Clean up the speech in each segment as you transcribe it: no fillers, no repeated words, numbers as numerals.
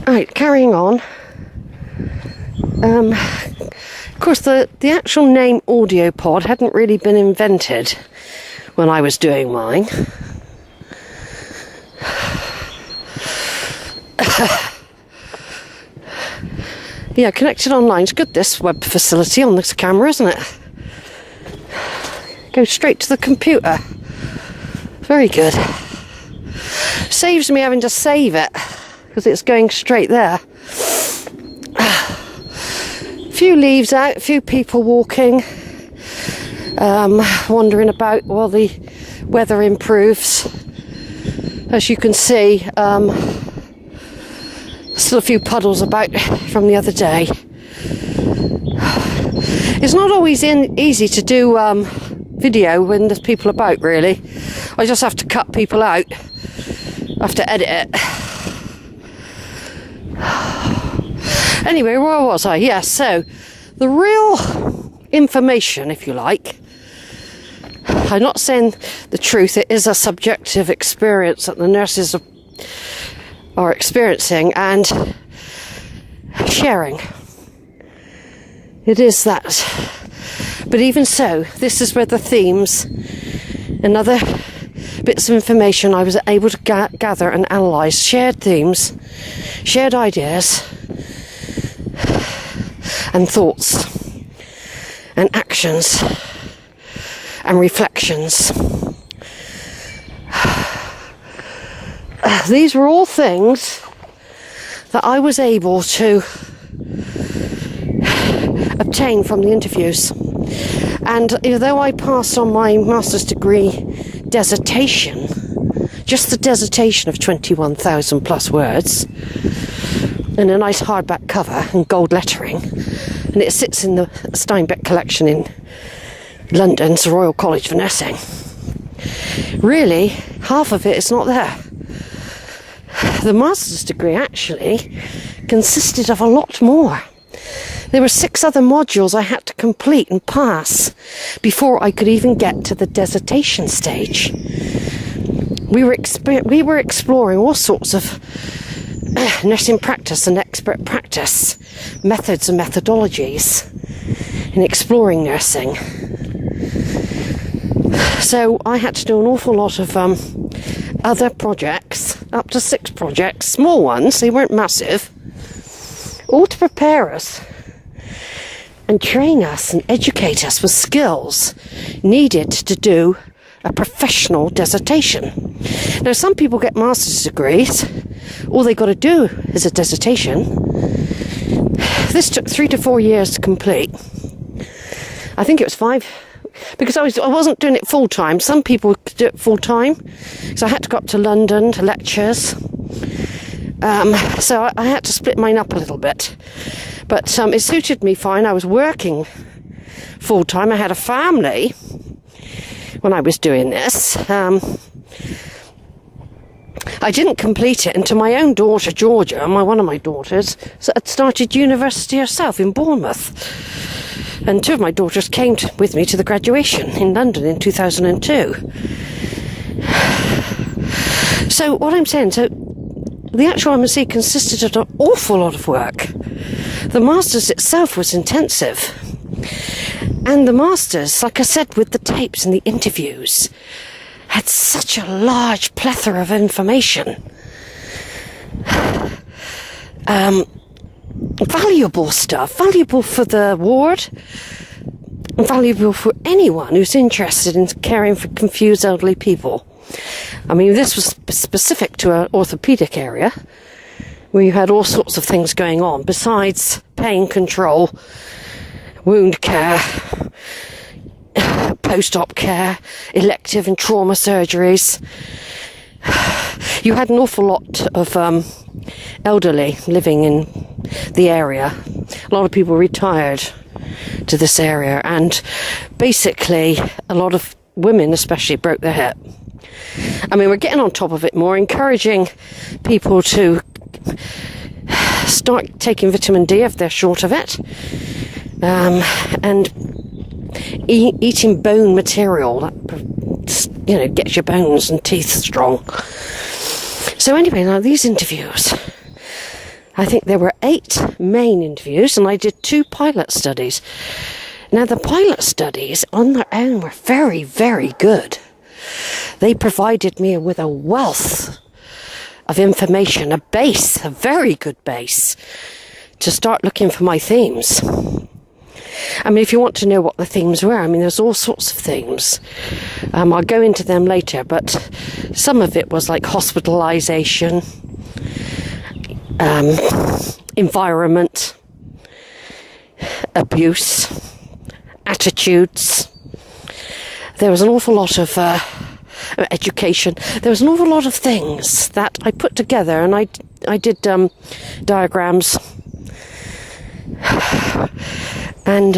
Right, carrying on. Of course, the actual name AudioPod hadn't really been invented when I was doing mine. Yeah, connected online. It's good, this web facility on this camera, isn't it? Goes straight to the computer. Very good. Saves me having to save it, because it's going straight there. A few leaves out, a few people walking, wandering about while the weather improves. As you can see, still a few puddles about from the other day. It's not always easy to do video when there's people about, really. I just have to cut people out. I have to edit it. Anyway, where was I? Yes, so the real information, if you like. I'm not saying the truth, it is a subjective experience that the nurses are experiencing and sharing. It is that. But even so, this is where the themes and other bits of information I was able to gather and analyse, shared themes, shared ideas and thoughts and actions and reflections. These were all things that I was able to obtain from the interviews. And although I passed on my master's degree dissertation, just the dissertation of 21,000 plus words, and a nice hardback cover and gold lettering, and it sits in the Steinbeck collection in London's Royal College for Nursing. Really, half of it is not there. The master's degree actually consisted of a lot more. There were 6 other modules I had to complete and pass before I could even get to the dissertation stage. We were exploring all sorts of nursing practice and expert practice, methods and methodologies in exploring nursing. So I had to do an awful lot of other projects, up to 6 projects, small ones, they weren't massive, all to prepare us and train us and educate us with skills needed to do a professional dissertation. Now, some people get master's degrees, all they got to do is a dissertation. This took 3 to 4 years to complete. I think it was 5, because I wasn't doing it full time. Some people could do it full time, so I had to go up to London to lectures. So I had to split mine up a little bit, but it suited me fine. I was working full time. I had a family when I was doing this. I didn't complete it until my own daughter, Georgia, one of my daughters, had started university herself in Bournemouth. And 2 of my daughters came with me to the graduation in London in 2002. So what I'm saying, the actual MSc consisted of an awful lot of work. The Masters itself was intensive. And the Masters, like I said, with the tapes and the interviews, had such a large plethora of information. Valuable stuff, valuable for the ward, valuable for anyone who's interested in caring for confused elderly people. I mean, this was specific to an orthopaedic area where you had all sorts of things going on besides pain control, wound care, post-op care, elective and trauma surgeries. You had an awful lot of elderly living in the area. A lot of people retired to this area, and basically a lot of women especially broke their hip. I mean, we're getting on top of it more, encouraging people to start taking vitamin D if they're short of it, and eating bone material that gets your bones and teeth strong. So anyway, now these interviews, I think there were 8 main interviews, and I did 2 pilot studies. Now, the pilot studies on their own were very, very good. They provided me with a wealth of information, a base, a very good base, to start looking for my themes. I mean, if you want to know what the themes were, I mean, there's all sorts of themes. I'll go into them later, but some of it was like hospitalisation, environment, abuse, attitudes. There was an awful lot of education. There was an awful lot of things that I put together, and I did diagrams, and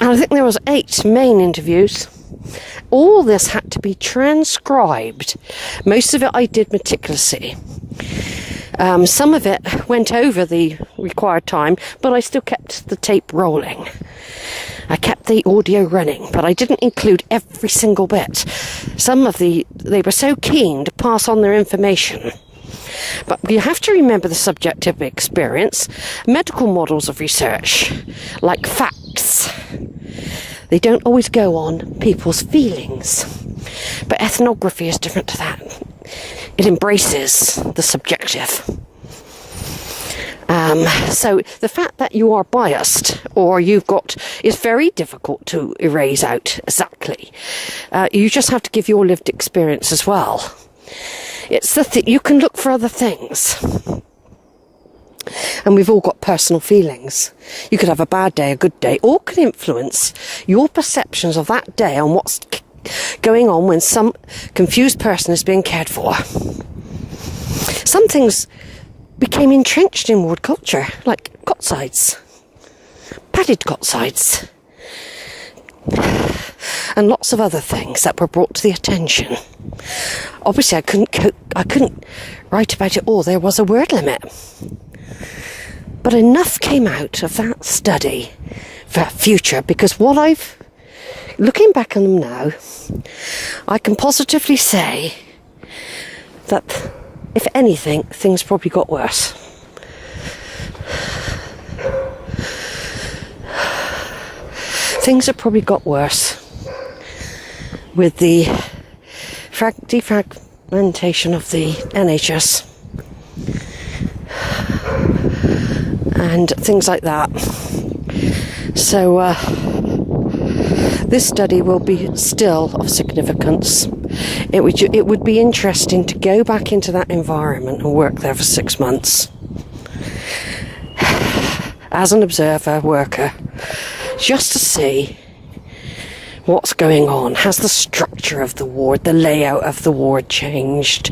I think there was 8 main interviews. All this had to be transcribed. Most of it I did meticulously. Some of it went over the required time, but I still kept the tape rolling. I kept the audio running, but I didn't include every single bit. They were so keen to pass on their information. But you have to remember the subjective experience. Medical models of research, like facts, they don't always go on people's feelings. But ethnography is different to that. It embraces the subjective. So the fact that you are biased or is very difficult to erase out exactly. You just have to give your lived experience as well. It's you can look for other things. And we've all got personal feelings. You could have a bad day, a good day. All can influence your perceptions of that day on what's going on when some confused person is being cared for. Some things became entrenched in ward culture, like cot sides, padded cot sides, and lots of other things that were brought to the attention. Obviously, I couldn't write about it all. There was a word limit. But enough came out of that study for future, because looking back on them now, I can positively say that, if anything, things probably got worse. Things have probably got worse with the defragmentation of the NHS and things like that. So this study will be still of significance. It would be interesting to go back into that environment and work there for 6 months as an observer worker, just to see what's going on. Has the structure of the ward, the layout of the ward changed?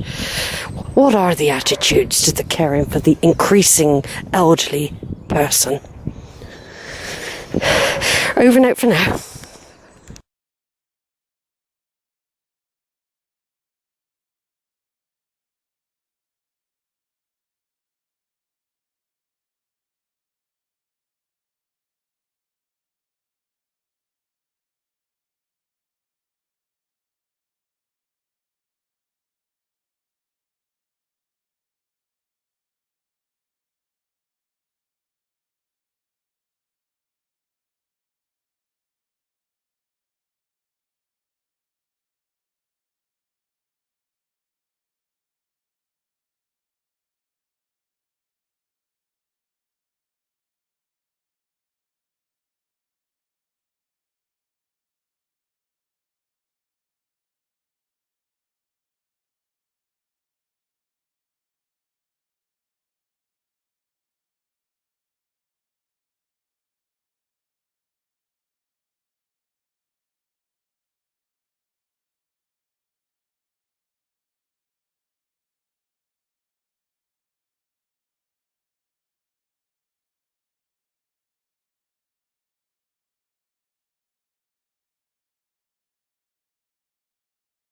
What are the attitudes to the caring for the increasing elderly person? Over and out for now.